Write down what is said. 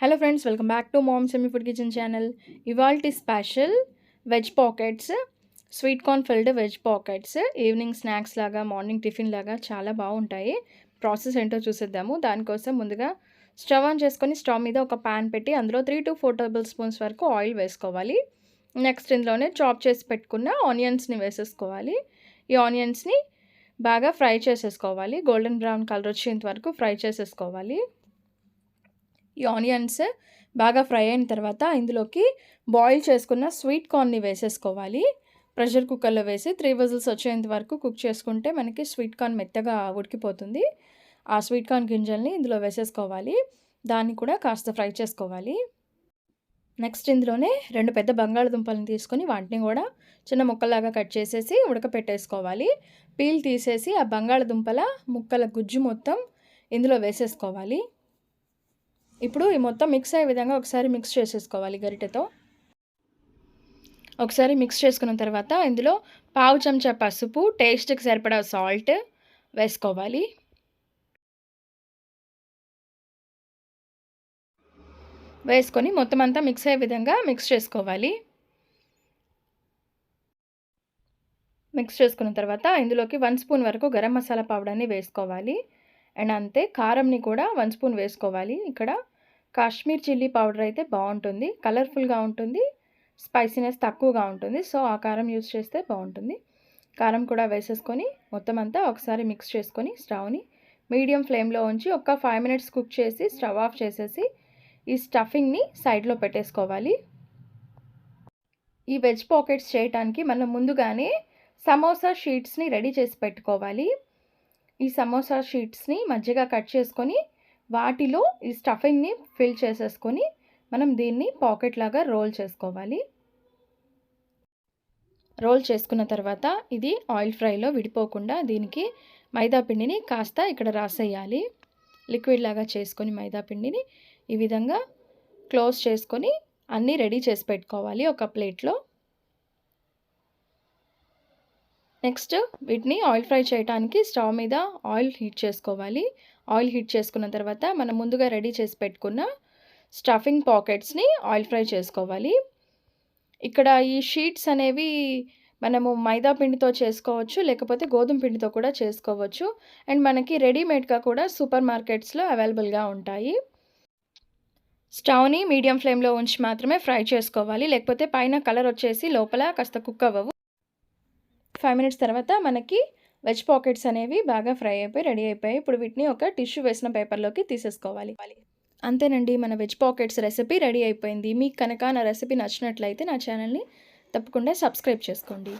Hello friends, welcome back to mom semi food kitchen channel. ఇవాల్టి special veg pockets, sweet corn filled veg pockets. Evening snacks లాగా, morning tiffin లాగా చాలా బాగుంటాయి. Process ఏంటో చూసేద్దాము. దానికోసం ముందుగా స్టవ్ ఆన్ చేసుకొని స్టవ్ మీద ఒక ప్యాన్ పెట్టి అందులో 3 to 4 టేబుల్ స్పూన్స్ వరకు ఆయిల్ వేసుకోవాలి. నెక్స్ట్ ఇందులోనే చాప్ చేసి పెట్టుకున్న ఆనియన్స్ని వేసేసుకోవాలి. ఈ ఆనియన్స్ని బాగా ఫ్రై చేసేసుకోవాలి. గోల్డెన్ బ్రౌన్ కలర్ వచ్చేంత వరకు ఫ్రై చేసేసుకోవాలి. ఈ ఆనియన్స్ బాగా ఫ్రై అయిన తర్వాత ఇందులోకి బాయిల్ చేసుకున్న స్వీట్ కార్న్ని వేసేసుకోవాలి. ప్రెషర్ కుక్కర్లో వేసి 3 విజిల్స్ వచ్చేంత వరకు కుక్ చేసుకుంటే మనకి స్వీట్ కార్న్ మెత్తగా ఉడికిపోతుంది. ఆ స్వీట్ కార్న్ గింజల్ని ఇందులో వేసేసుకోవాలి. దాన్ని కూడా కాస్త ఫ్రై చేసుకోవాలి. నెక్స్ట్ ఇందులోనే 2 పెద్ద బంగాళదుంపలను తీసుకొని వాటిని కూడా చిన్న ముక్కలాగా కట్ చేసేసి ఉడకపెట్టేసుకోవాలి. పీల్ తీసేసి ఆ బంగాళదుంపల ముక్కల గుజ్జు మొత్తం ఇందులో వేసేసుకోవాలి. ఇప్పుడు ఈ మొత్తం మిక్స్ అయ్యే విధంగా ఒకసారి మిక్స్ చేసేసుకోవాలి గరిటెతో. ఒకసారి మిక్స్ చేసుకున్న తర్వాత ఇందులో పావు చెంచా పసుపు, టేస్ట్కి సరిపడా సాల్ట్ వేసుకోవాలి. వేసుకొని మొత్తం అంతా మిక్స్ అయ్యే విధంగా మిక్స్ చేసుకోవాలి. మిక్స్ చేసుకున్న తర్వాత ఇందులోకి 1 స్పూన్ వరకు గరం మసాలా పౌడర్ని వేసుకోవాలి. అండ్ అంతే కారంని కూడా 1 స్పూన్ వేసుకోవాలి. ఇక్కడ కాశ్మీర్ చిల్లీ పౌడర్ అయితే బాగుంటుంది, కలర్ఫుల్గా ఉంటుంది, స్పైసీనెస్ తక్కువగా ఉంటుంది. సో ఆ కారం యూస్ చేస్తే బాగుంటుంది. కారం కూడా వేసేసుకొని మొత్తం అంతా ఒకసారి మిక్స్ చేసుకొని స్టవ్ని మీడియం ఫ్లేమ్లో ఉంచి ఒక 5 మినిట్స్ కుక్ చేసి స్టవ్ ఆఫ్ చేసేసి ఈ స్టఫింగ్ని సైడ్లో పెట్టేసుకోవాలి. ఈ వెజ్ పాకెట్స్ చేయడానికి మనం ముందుగానే సమోసా షీట్స్ని రెడీ చేసి పెట్టుకోవాలి. ఈ సమోసా షీట్స్ని మధ్యగా కట్ చేసుకొని వాటిలో ఈ స్టఫింగ్ని ఫిల్ చేసేసుకొని మనం దీన్ని పాకెట్ లాగా రోల్ చేసుకోవాలి. రోల్ చేసుకున్న తర్వాత ఇది ఆయిల్ ఫ్రైలో విడిపోకుండా దీనికి మైదా పిండిని కాస్త ఇక్కడ రాసేయాలి. లిక్విడ్ లాగా చేసుకొని మైదా పిండిని ఈ విధంగా క్లోజ్ చేసుకొని అన్నీ రెడీ చేసి పెట్టుకోవాలి ఒక ప్లేట్లో. నెక్స్ట్ వీటిని ఆయిల్ ఫ్రై చేయడానికి స్టవ్ మీద ఆయిల్ హీట్ చేసుకోవాలి. ఆయిల్ హీట్ చేసుకున్న తర్వాత మనం ముందుగా రెడీ చేసి పెట్టుకున్న స్టఫింగ్ పాకెట్స్ని ఆయిల్ ఫ్రై చేసుకోవాలి. ఇక్కడ ఈ షీట్స్ అనేవి మనము మైదా పిండితో చేసుకోవచ్చు, లేకపోతే గోధుమ పిండితో కూడా చేసుకోవచ్చు. అండ్ మనకి రెడీమేడ్గా కూడా సూపర్ మార్కెట్స్లో అవైలబుల్గా ఉంటాయి. స్టవ్ని మీడియం ఫ్లేమ్లో ఉంచి మాత్రమే ఫ్రై చేసుకోవాలి, లేకపోతే పైన కలర్ వచ్చేసి లోపల కాస్త కుక్ అవ్వవు. 5 మినిట్స్ తర్వాత మనకి వెజ్ పాకెట్స్ అనేవి బాగా ఫ్రై అయిపోయి రెడీ అయిపోయాయి. ఇప్పుడు వీటిని ఒక టిష్యూ వేసిన పేపర్లోకి తీసేసుకోవాలి. అంతేనండి, మన వెజ్ పాకెట్స్ రెసిపీ రెడీ అయిపోయింది. మీకు కనుక నా రెసిపీ నచ్చినట్లయితే నా ఛానల్ని తప్పకుండా సబ్స్క్రైబ్ చేసుకోండి.